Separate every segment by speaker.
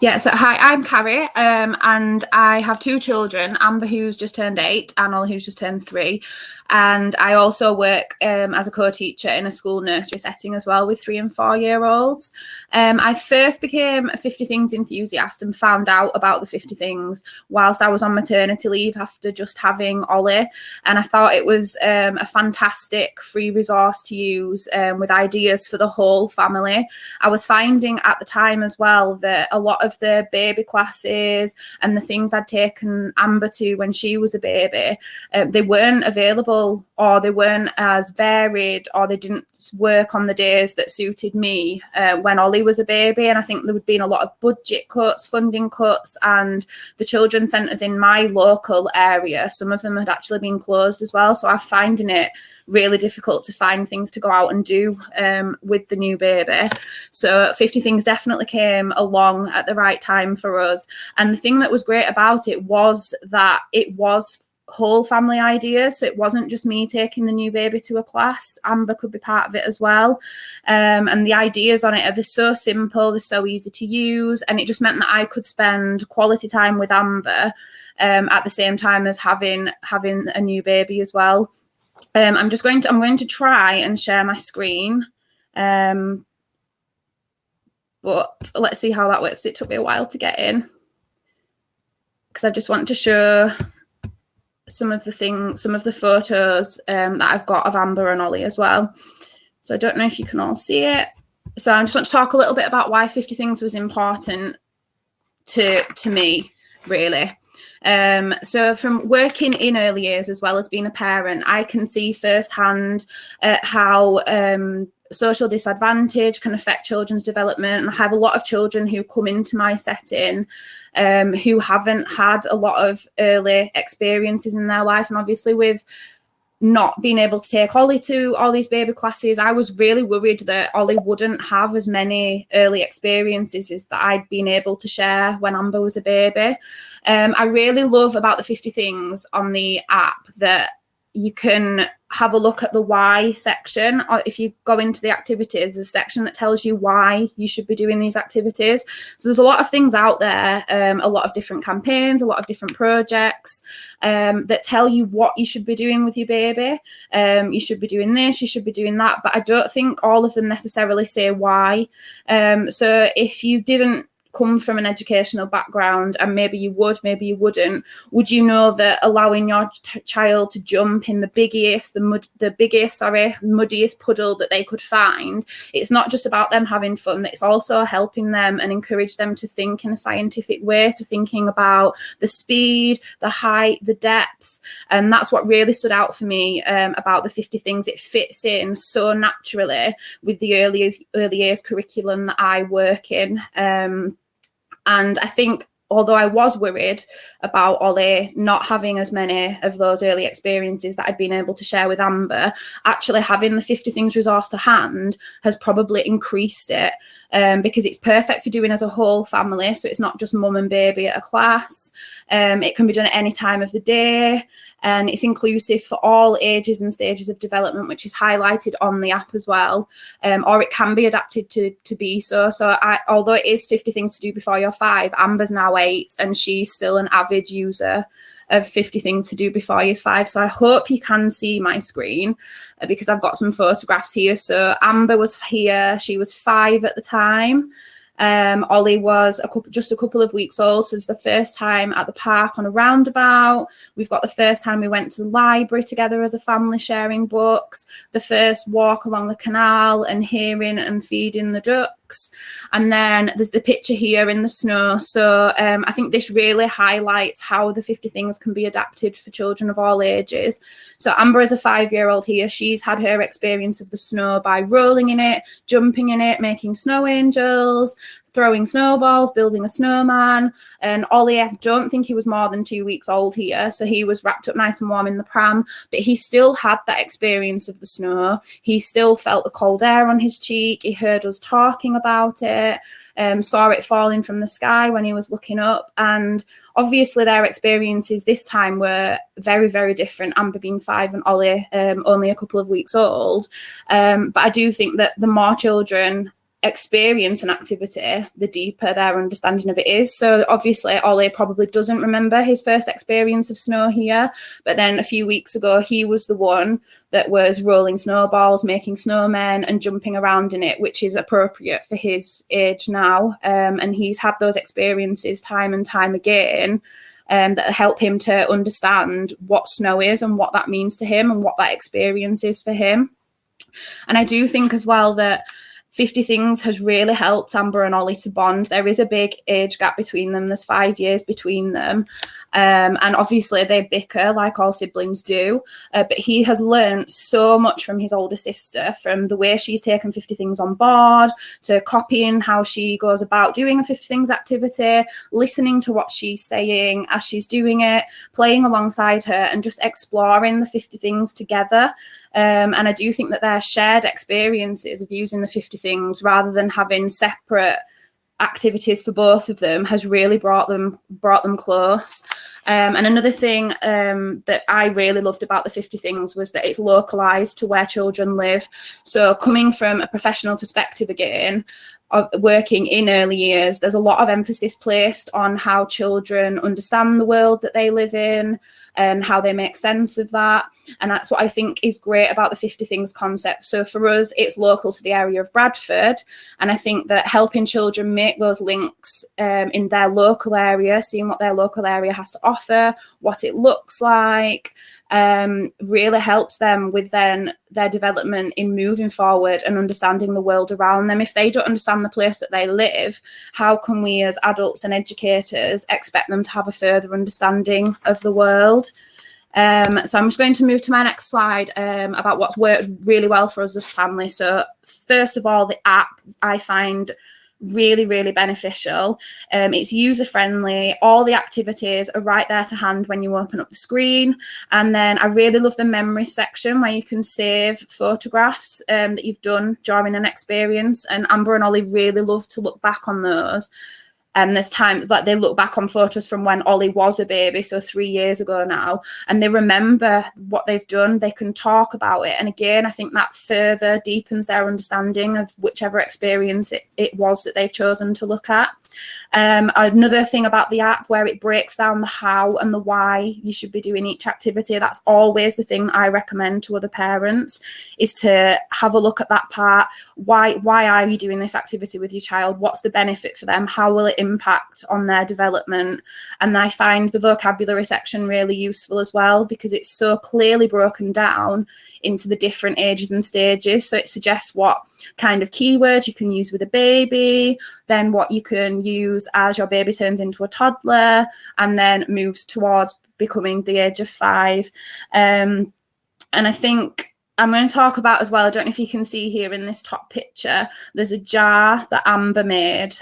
Speaker 1: Yeah, so hi, I'm Carrie, and I have two children, Amber, who's just turned 8, and Ollie, who's just turned 3. And I also work as a co-teacher in a school nursery setting as well with 3 and 4-year-olds. I first became a 50 Things enthusiast and found out about the 50 Things whilst I was on maternity leave after just having Ollie. And I thought it was a fantastic free resource to use with ideas for the whole family. I was finding at the time as well that a lot of the baby classes and the things I'd taken Amber to when she was a baby, they weren't available, or they weren't as varied, or they didn't work on the days that suited me when Ollie was a baby. And I think there would been a lot of budget cuts, funding cuts, and the children's centres in my local area, some of them had actually been closed as well. So I'm finding it really difficult to find things to go out and do with the new baby. So 50 Things definitely came along at the right time for us. And the thing that was great about it was that it was whole family ideas. So it wasn't just me taking the new baby to a class. Amber could be part of it as well. And the ideas on it they're so simple, they're so easy to use. And it just meant that I could spend quality time with Amber at the same time as having a new baby as well. I'm going to try and share my screen, but let's see how that works. It took me a while to get in because I just want to show some of the photos that I've got of Amber and Ollie as well. So I don't know if you can all see it. So I just want to talk a little bit about why 50 Things was important to me, really. So from working in early years as well as being a parent, I can see firsthand how social disadvantage can affect children's development. And I have a lot of children who come into my setting who haven't had a lot of early experiences in their life. And obviously with not being able to take Ollie to all these baby classes, I was really worried that Ollie wouldn't have as many early experiences as that I'd been able to share when Amber was a baby. I really love about the 50 Things on the app that you can have a look at the why section, or if you go into the activities, there's a section that tells you why you should be doing these activities. So there's a lot of things out there, a lot of different campaigns, a lot of different projects that tell you what you should be doing with your baby. You should be doing this, you should be doing that, but I don't think all of them necessarily say why. So if you didn't come from an educational background, and maybe you would, maybe you wouldn't, would you know that allowing your child to jump in the muddiest puddle that they could find, it's not just about them having fun, it's also helping them and encourage them to think in a scientific way. So thinking about the speed, the height, the depth. And that's what really stood out for me about the 50 Things. It fits in so naturally with the early years curriculum that I work in. And I think, although I was worried about Ollie not having as many of those early experiences that I'd been able to share with Amber, actually having the 50 Things resource to hand has probably increased it, because it's perfect for doing as a whole family. So it's not just mum and baby at a class. It can be done at any time of the day. And it's inclusive for all ages and stages of development, which is highlighted on the app as well. Or it can be adapted to be so. So although it is 50 Things to do before you're 5, Amber's now 8 and she's still an avid user of 50 Things to do before you're 5. So I hope you can see my screen because I've got some photographs here. So Amber was here. She was 5 at the time. Ollie was just a couple of weeks old. So it's the first time at the park on a roundabout. We've got the first time we went to the library together as a family sharing books, the first walk along the canal and hearing and feeding the ducks. And then there's the picture here in the snow. So I think this really highlights how the 50 Things can be adapted for children of all ages. So Amber is a 5-year-old here. She's had her experience of the snow by rolling in it, jumping in it, making snow angels, throwing snowballs, building a snowman. And Ollie, I don't think he was more than 2 weeks old here, so he was wrapped up nice and warm in the pram, but he still had that experience of the snow. He still felt the cold air on his cheek. He heard us talking about it, saw it falling from the sky when he was looking up. And obviously their experiences this time were very, very different, Amber being 5 and Ollie only a couple of weeks old. But I do think that the more children experience an activity, the deeper their understanding of it is. So obviously Ollie probably doesn't remember his first experience of snow here, but then a few weeks ago he was the one that was rolling snowballs, making snowmen and jumping around in it, which is appropriate for his age now. And he's had those experiences time and time again that help him to understand what snow is and what that means to him and what that experience is for him. And I do think as well that 50 Things has really helped Amber and Ollie to bond. There is a big age gap between them. There's 5 years between them. And obviously they bicker like all siblings do. But he has learned so much from his older sister, from the way she's taken 50 Things on board, to copying how she goes about doing a 50 Things activity, listening to what she's saying as she's doing it, playing alongside her and just exploring the 50 Things together. And I do think that their shared experiences of using the 50 Things rather than having separate activities for both of them has really brought them close. And another thing that I really loved about the 50 Things was that it's localized to where children live. So coming from a professional perspective again, working in early years, there's a lot of emphasis placed on how children understand the world that they live in and how they make sense of that. And that's what I think is great about the 50 Things concept. So for us, it's local to the area of Bradford. And I think that helping children make those links in their local area, seeing what their local area has to offer, what it looks like, really helps them with then their development in moving forward and understanding the world around them. If they don't understand the place that they live, how can we as adults and educators expect them to have a further understanding of the world? So I'm just going to move to my next slide about what's worked really well for us as family. So first of all, the app I find really, really beneficial. It's user friendly. All the activities are right there to hand when you open up the screen. And then I really love the memories section where you can save photographs that you've done during an experience. And Amber and Ollie really love to look back on those. And there's times like they look back on photos from when Ollie was a baby, so 3 years ago now, and they remember what they've done. They can talk about it. And again, I think that further deepens their understanding of whichever experience it was that they've chosen to look at. Another thing about the app where it breaks down the how and the why you should be doing each activity, that's always the thing I recommend to other parents, is to have a look at that part. Why are you doing this activity with your child? What's the benefit for them? How will it impact on their development? And I find the vocabulary section really useful as well, because it's so clearly broken down into the different ages and stages. So it suggests what kind of keywords you can use with a baby, then what you can use as your baby turns into a toddler and then moves towards becoming the age of 5. And I think I'm going to talk about as well, I don't know if you can see here in this top picture, there's a jar that Amber made.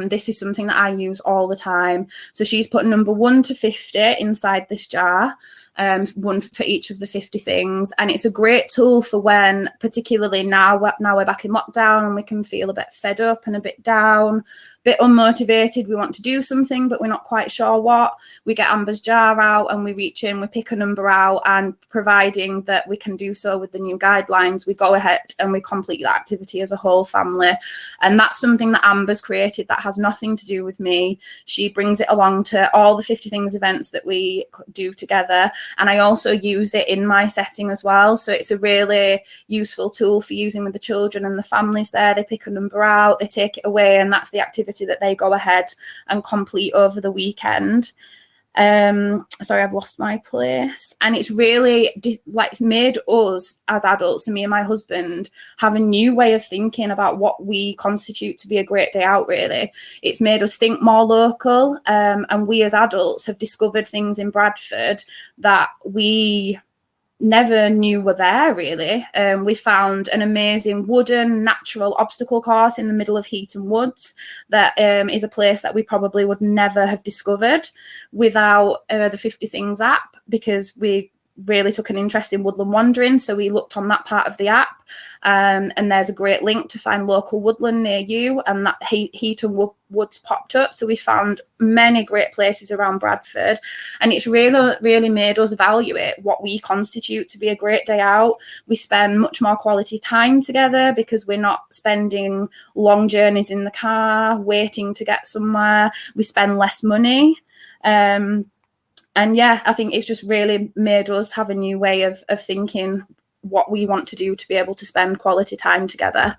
Speaker 1: This is something that I use all the time. So she's put number 1 to 50 inside this jar. One for each of the 50 things, and it's a great tool for when, particularly now we're back in lockdown and we can feel a bit fed up and a bit down, a bit unmotivated. We want to do something but we're not quite sure what. We get Amber's jar out and we reach in, we pick a number out, and providing that we can do so with the new guidelines, we go ahead and we complete that activity as a whole family. And that's something that Amber's created that has nothing to do with me. She brings it along to all the 50 Things events that we do together. And I also use it in my setting as well. So it's a really useful tool for using with the children and the families there. They pick a number out, they take it away, and that's the activity that they go ahead and complete over the weekend. Sorry, I've lost my place. And it's really it's made us as adults, and me and my husband, have a new way of thinking about what we constitute to be a great day out, really. It's made us think more local, and we as adults have discovered things in Bradford that we never knew were there, really. We found an amazing wooden natural obstacle course in the middle of Heaton Woods that is a place that we probably would never have discovered without the 50 Things app, because we really took an interest in woodland wandering, so we looked on that part of the app, and there's a great link to find local woodland near you, and that Heaton Woods popped up. So we found many great places around Bradford, and it's really made us evaluate what we constitute to be a great day out. We spend much more quality time together because we're not spending long journeys in the car waiting to get somewhere. We spend less money. And yeah, I think it's just really made us have a new way of thinking what we want to do to be able to spend quality time together.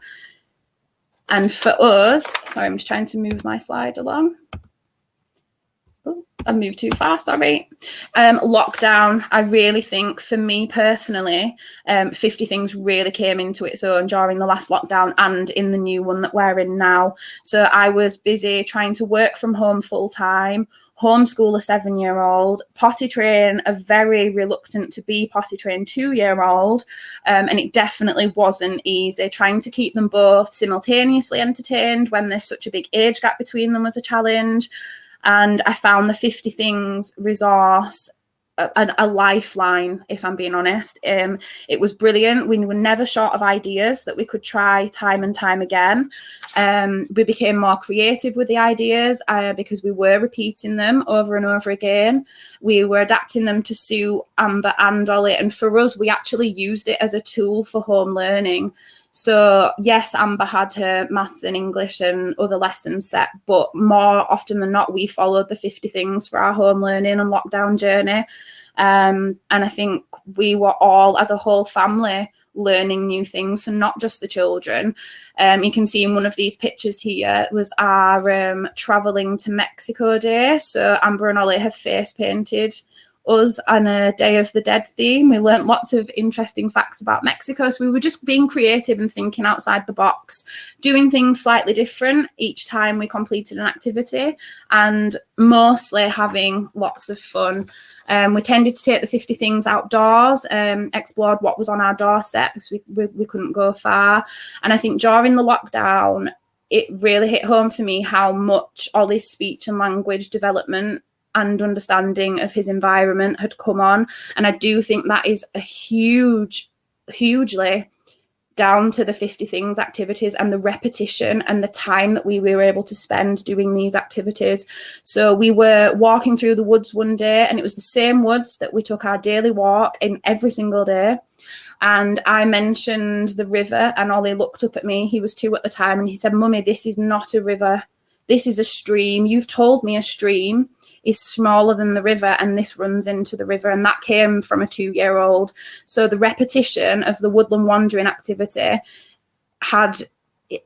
Speaker 1: And for us, sorry, I'm just trying to move my slide along. Oh, I moved too far, sorry. Lockdown, I really think for me personally, 50 Things really came into its own during the last lockdown and in the new one that we're in now. So I was busy trying to work from home full time, homeschool a 7-year-old, potty train a very reluctant to be potty trained 2-year-old, and it definitely wasn't easy. Trying to keep them both simultaneously entertained when there's such a big age gap between them was a challenge. And I found the 50 Things resource a lifeline, if I'm being honest. It was brilliant. We were never short of ideas that we could try time and time again. We became more creative with the ideas because we were repeating them over and over again. We were adapting them to suit Amber and Ollie, and for us, we actually used it as a tool for home learning. So yes, Amber had her maths and English and other lessons set, but more often than not, we followed the 50 Things for our home learning and lockdown journey. And I think we were all, as a whole family, learning new things, so not just the children. You can see in one of these pictures here was our traveling to Mexico day. So Amber and Ollie have face painted us on a Day of the Dead theme. We learnt lots of interesting facts about Mexico. So we were just being creative and thinking outside the box, doing things slightly different each time we completed an activity, and mostly having lots of fun. We tended to take the 50 Things outdoors, explored what was on our doorstep because we couldn't go far. And I think during the lockdown, it really hit home for me how much Ollie's speech and language development and understanding of his environment had come on. And I do think that is a hugely down to the 50 Things activities and the repetition and the time that we were able to spend doing these activities. So we were walking through the woods one day, and it was the same woods that we took our daily walk in every single day. And I mentioned the river, and Ollie looked up at me. He was 2 at the time, and he said, "Mummy, this is not a river. This is a stream. You've told me a stream is smaller than the river, and this runs into the river." And that came from a 2-year-old. So the repetition of the woodland wandering activity had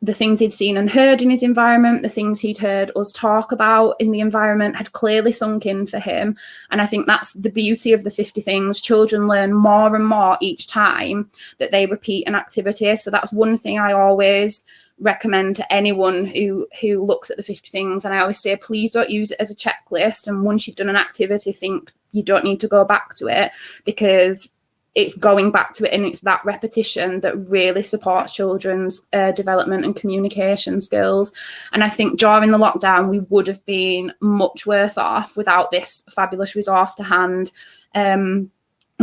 Speaker 1: the things he'd seen and heard in his environment, the things he'd heard us talk about in the environment had clearly sunk in for him. And I think that's the beauty of the 50 Things. Children learn more and more each time that they repeat an activity. So that's one thing I always recommend to anyone who looks at the 50 Things. And I always say, please don't use it as a checklist. And once you've done an activity, think you don't need to go back to it, because it's going back to it and it's that repetition that really supports children's development and communication skills. And I think during the lockdown, we would have been much worse off without this fabulous resource to hand. And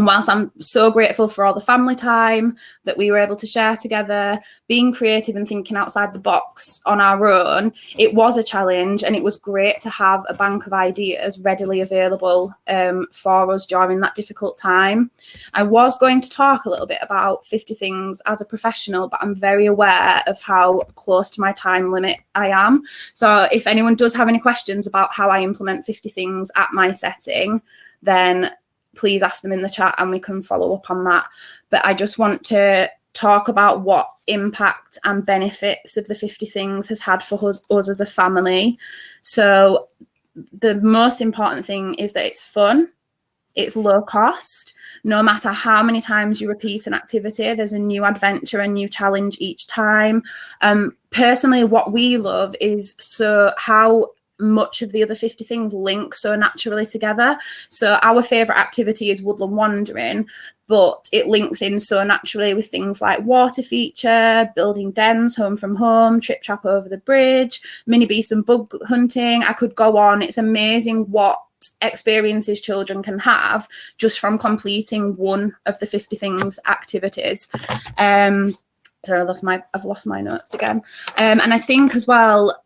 Speaker 1: whilst I'm so grateful for all the family time that we were able to share together, being creative and thinking outside the box on our own, it was a challenge, and it was great to have a bank of ideas readily available for us during that difficult time. I was going to talk a little bit about 50 Things as a professional, but I'm very aware of how close to my time limit I am. So if anyone does have any questions about how I implement 50 Things at my setting, then please ask them in the chat and we can follow up on that. But I just want to talk about what impact and benefits of the 50 Things has had for us as a family. So the most important thing is that it's fun, it's low cost. No matter how many times you repeat an activity, there's a new adventure, a new challenge each time. Personally, what we love is how much of the other 50 Things link so naturally together. So our favourite activity is woodland wandering, but it links in so naturally with things like water feature, building dens, home from home, trip trap over the bridge, mini beast and bug hunting. I could go on. It's amazing what experiences children can have just from completing one of the 50 things activities. Sorry, I've lost my notes again. And I think as well,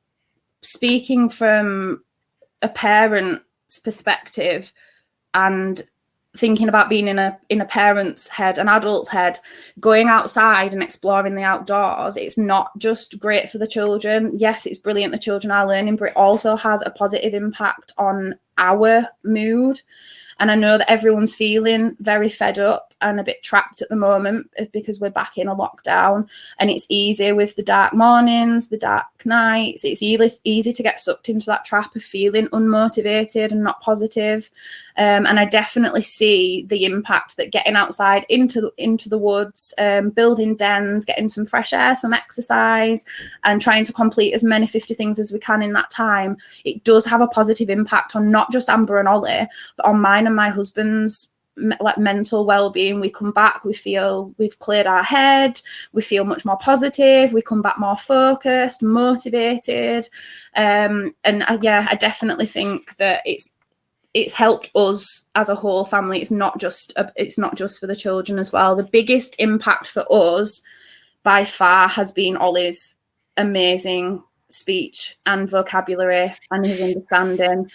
Speaker 1: speaking from a parent's perspective and thinking about being in a parent's head, an adult's head, going outside and exploring the outdoors, it's not just great for the children. Yes, it's brilliant the children are learning, but it also has a positive impact on our mood. And I know that everyone's feeling very fed up and a bit trapped at the moment because we're back in a lockdown, and it's easy with the dark mornings, the dark nights. It's easy to get sucked into that trap of feeling unmotivated and not positive. And I definitely see the impact that getting outside into the woods, building dens, getting some fresh air, some exercise, and trying to complete as many 50 things as we can in that time, it does have a positive impact on not just Amber and Ollie, but on mine and my husband's mental well-being. We come back, we feel we've cleared our head, we feel much more positive, we come back more focused, motivated, I definitely think that it's helped us as a whole family. It's not just for the children as well. The biggest impact for us by far has been Ollie's amazing speech and vocabulary and his understanding.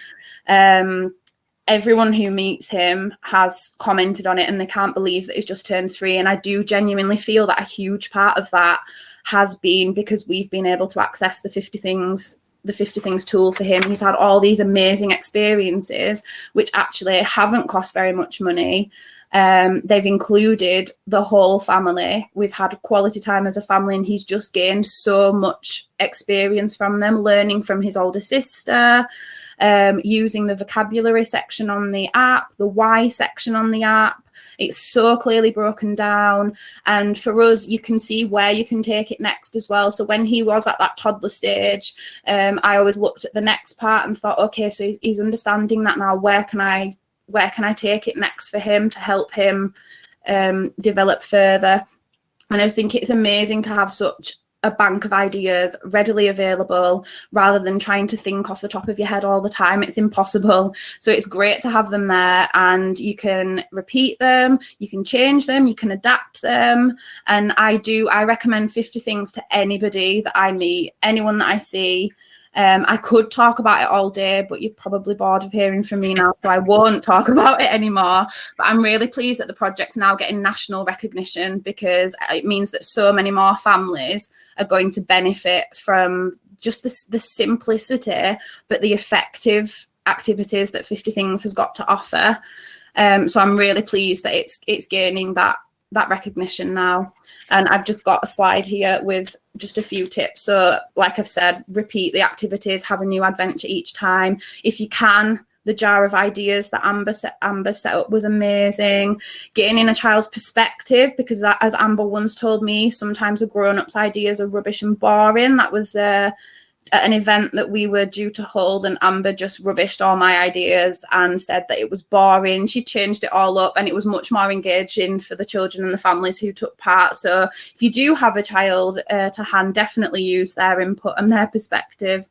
Speaker 1: Everyone who meets him has commented on it, and they can't believe that he's just turned 3. And I do genuinely feel that a huge part of that has been because we've been able to access the 50 things tool for him. He's had all these amazing experiences, which actually haven't cost very much money. They've included the whole family. We've had quality time as a family, and he's just gained so much experience from them, learning from his older sister, using the vocabulary section on the app, the why section on the app. It's so clearly broken down. And for us, you can see where you can take it next as well. So when he was at that toddler stage, I always looked at the next part and thought, okay, so he's understanding that now. Where can I take it next for him to help him develop further? And I just think it's amazing to have such a bank of ideas readily available rather than trying to think off the top of your head all the time. It's impossible. So it's great to have them there, and you can repeat them, you can change them, you can adapt them. And I recommend 50 things to anybody that I meet, anyone that I see. I could talk about it all day, but you're probably bored of hearing from me now, so I won't talk about it anymore. But I'm really pleased that the project's now getting national recognition, because it means that so many more families are going to benefit from just the simplicity, but the effective activities that 50 Things has got to offer. So I'm really pleased that it's gaining that recognition now. And I've just got a slide here with just a few tips. So like I've said, repeat the activities, have a new adventure each time. If you can, the jar of ideas that Amber set up was amazing. Getting in a child's perspective, because that, as Amber once told me, sometimes a grown-up's ideas are rubbish and boring. That was at an event that we were due to hold, and Amber just rubbished all my ideas and said that it was boring. She changed it all up, and it was much more engaging for the children and the families who took part. So if you do have a child to hand, definitely use their input and their perspective.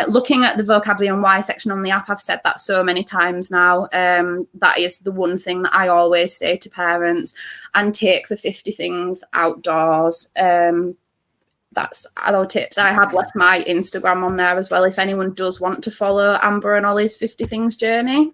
Speaker 1: Looking at the vocabulary and why section on the app, I've said that so many times now. That is the one thing that I always say to parents, and take the 50 things outdoors. That's other tips. I have left my Instagram on there as well if anyone does want to follow Amber and Ollie's 50 Things journey.